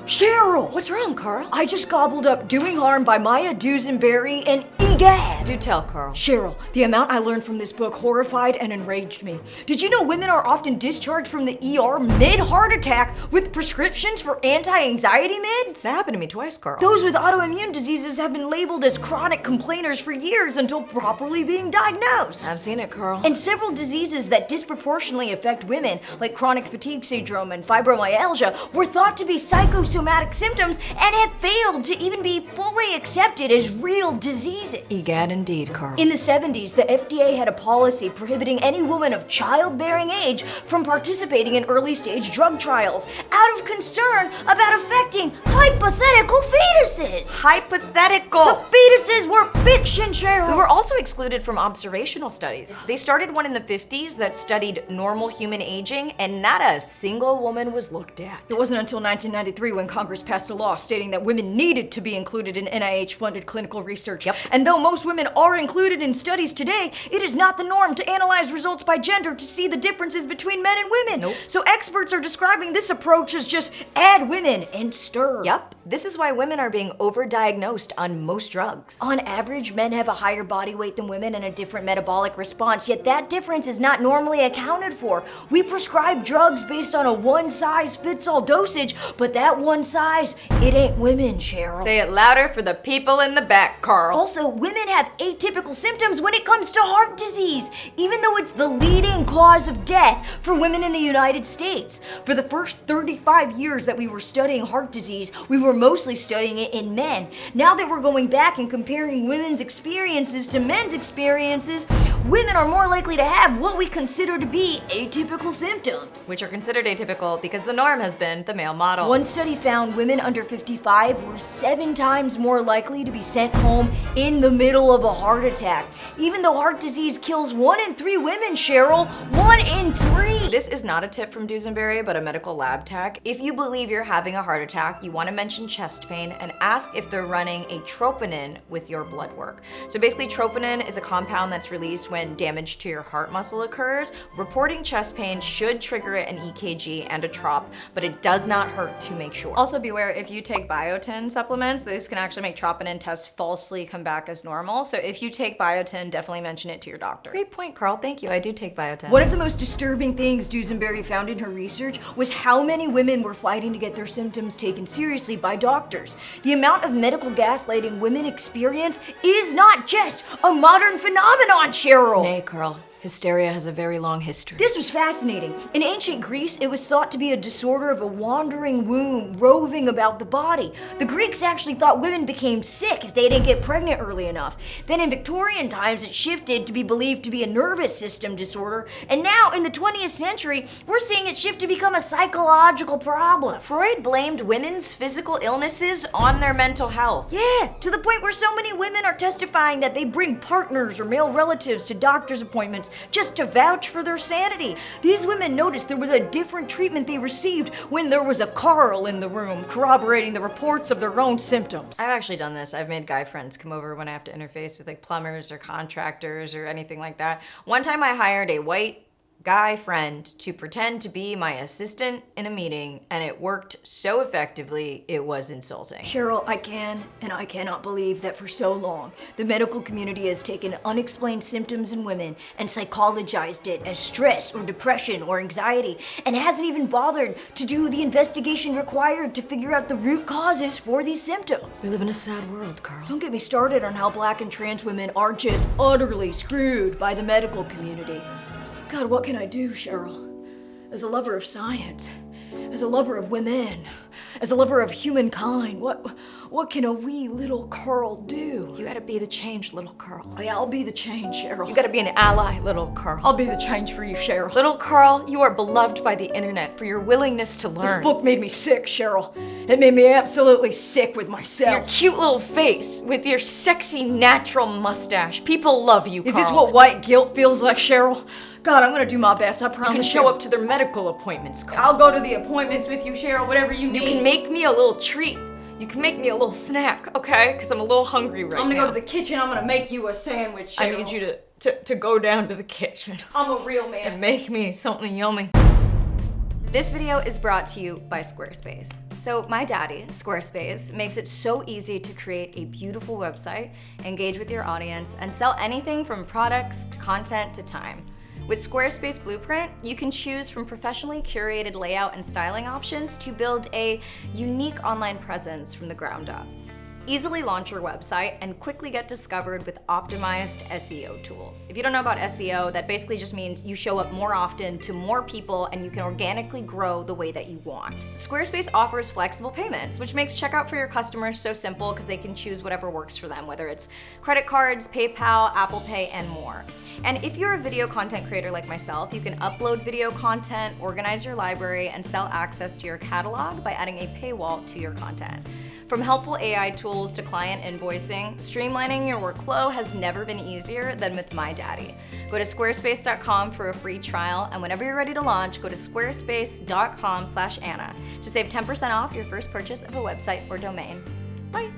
Cheryl! What's wrong, Carl? I just gobbled up Doing Harm by Maya Dusenbery and egad! Do tell, Carl. Cheryl, the amount I learned from this book horrified and enraged me. Did you know women are often discharged from the ER mid-heart attack with prescriptions for anti-anxiety meds? That happened to me twice, Carl. Those with autoimmune diseases have been labeled as chronic complainers for years until properly being diagnosed. I've seen it, Carl. And several diseases that disproportionately affect women, like chronic fatigue syndrome and fibromyalgia, were thought to be psychosomatic symptoms and have failed to even be fully accepted as real diseases. Egad indeed, Carl. In the 70s, the FDA had a policy prohibiting any woman of childbearing age from participating in early-stage drug trials out of concern about affecting hypothetical fetuses. Hypothetical! The fetuses were fiction, Cheryl! We were also excluded from observational studies. They started one in the 50s that studied normal human aging, and not a single woman was looked at. It wasn't until 1993 when Congress passed a law stating that women needed to be included in NIH-funded clinical research. Yep. And though most women are included in studies today, it is not the norm to analyze results by gender to see the differences between men and women. Nope. So experts are describing this approach as just add women and stir. Yep. This is why women are being overdiagnosed on most drugs. On average, men have a higher body weight than women and a different metabolic response, yet that difference is not normally accounted for. We prescribe drugs based on a one-size-fits-all dosage, but that one size, it ain't women, Cheryl. Say it louder for the people in the back, Carl. Also, women have atypical symptoms when it comes to heart disease, even though it's the leading cause of death for women in the United States. For the first 35 years that we were studying heart disease, we were mostly studying it in men. Now that we're going back and comparing women's experiences to men's experiences, women are more likely to have what we consider to be atypical symptoms. Which are considered atypical because the norm has been the male model. One study found women under 55 were 7 times more likely to be sent home in the middle of a heart attack. Even though heart disease kills 1 in 3 women, Cheryl, 1 in 3! This is not a tip from Dusenbery, but a medical lab tech. If you believe you're having a heart attack, you want to mention chest pain and ask if they're running a troponin with your blood work. So basically, troponin is a compound that's released when damage to your heart muscle occurs. Reporting chest pain should trigger an EKG and a trop, but it does not hurt to make sure. Also beware, if you take biotin supplements, this can actually make troponin tests falsely come back as normal. So if you take biotin, definitely mention it to your doctor. Great point, Carl. Thank you. I do take biotin. One of the most disturbing things Dusenbery found in her research was how many women were fighting to get their symptoms taken seriously by doctors. The amount of medical gaslighting women experience is not just a modern phenomenon, Cheryl. Nay, Carl. Hysteria has a very long history. This was fascinating. In ancient Greece, it was thought to be a disorder of a wandering womb roving about the body. The Greeks actually thought women became sick if they didn't get pregnant early enough. Then in Victorian times, it shifted to be believed to be a nervous system disorder. And now in the 20th century, we're seeing it shift to become a psychological problem. Freud blamed women's physical illnesses on their mental health. Yeah, to the point where so many women are testifying that they bring partners or male relatives to doctor's appointments just to vouch for their sanity. These women noticed there was a different treatment they received when there was a Carl in the room corroborating the reports of their own symptoms. I've actually done this. I've made guy friends come over when I have to interface with like plumbers or contractors or anything like that. One time I hired a white guy friend to pretend to be my assistant in a meeting, and it worked so effectively, it was insulting. Cheryl, I cannot believe that for so long, the medical community has taken unexplained symptoms in women and psychologized it as stress or depression or anxiety, and hasn't even bothered to do the investigation required to figure out the root causes for these symptoms. We live in a sad world, Carl. Don't get me started on how Black and trans women are just utterly screwed by the medical community. God, what can I do, Cheryl? As a lover of science, as a lover of women, as a lover of humankind, what can a wee little Carl do? You gotta be the change, little Carl. Yeah, I'll be the change, Cheryl. You gotta be an ally, little Carl. I'll be the change for you, Cheryl. Little Carl, you are beloved by the internet for your willingness to learn. This book made me sick, Cheryl. It made me absolutely sick with myself. Your cute little face with your sexy natural mustache. People love you, Carl. Is this what white guilt feels like, Cheryl? God, I'm gonna do my best, I promise. You can show up to their medical appointments, Carl. I'll go to the appointments with you, Cheryl, whatever you need. You can make me a little treat. You can make me a little snack, okay? Because I'm a little hungry right now. I'm gonna go to the kitchen, I'm gonna make you a sandwich, Cheryl. I need you to go down to the kitchen. I'm a real man. And make me something yummy. This video is brought to you by Squarespace. So my daddy, Squarespace, makes it so easy to create a beautiful website, engage with your audience, and sell anything from products, to content, to time. With Squarespace Blueprint, you can choose from professionally curated layout and styling options to build a unique online presence from the ground up. Easily launch your website and quickly get discovered with optimized SEO tools. If you don't know about SEO, that basically just means you show up more often to more people and you can organically grow the way that you want. Squarespace offers flexible payments, which makes checkout for your customers so simple because they can choose whatever works for them, whether it's credit cards, PayPal, Apple Pay, and more. And if you're a video content creator like myself, you can upload video content, organize your library, and sell access to your catalog by adding a paywall to your content. From helpful AI tools to client invoicing, streamlining your workflow has never been easier than with My Daddy. Go to squarespace.com for a free trial, and whenever you're ready to launch, go to squarespace.com/Anna to save 10% off your first purchase of a website or domain. Bye.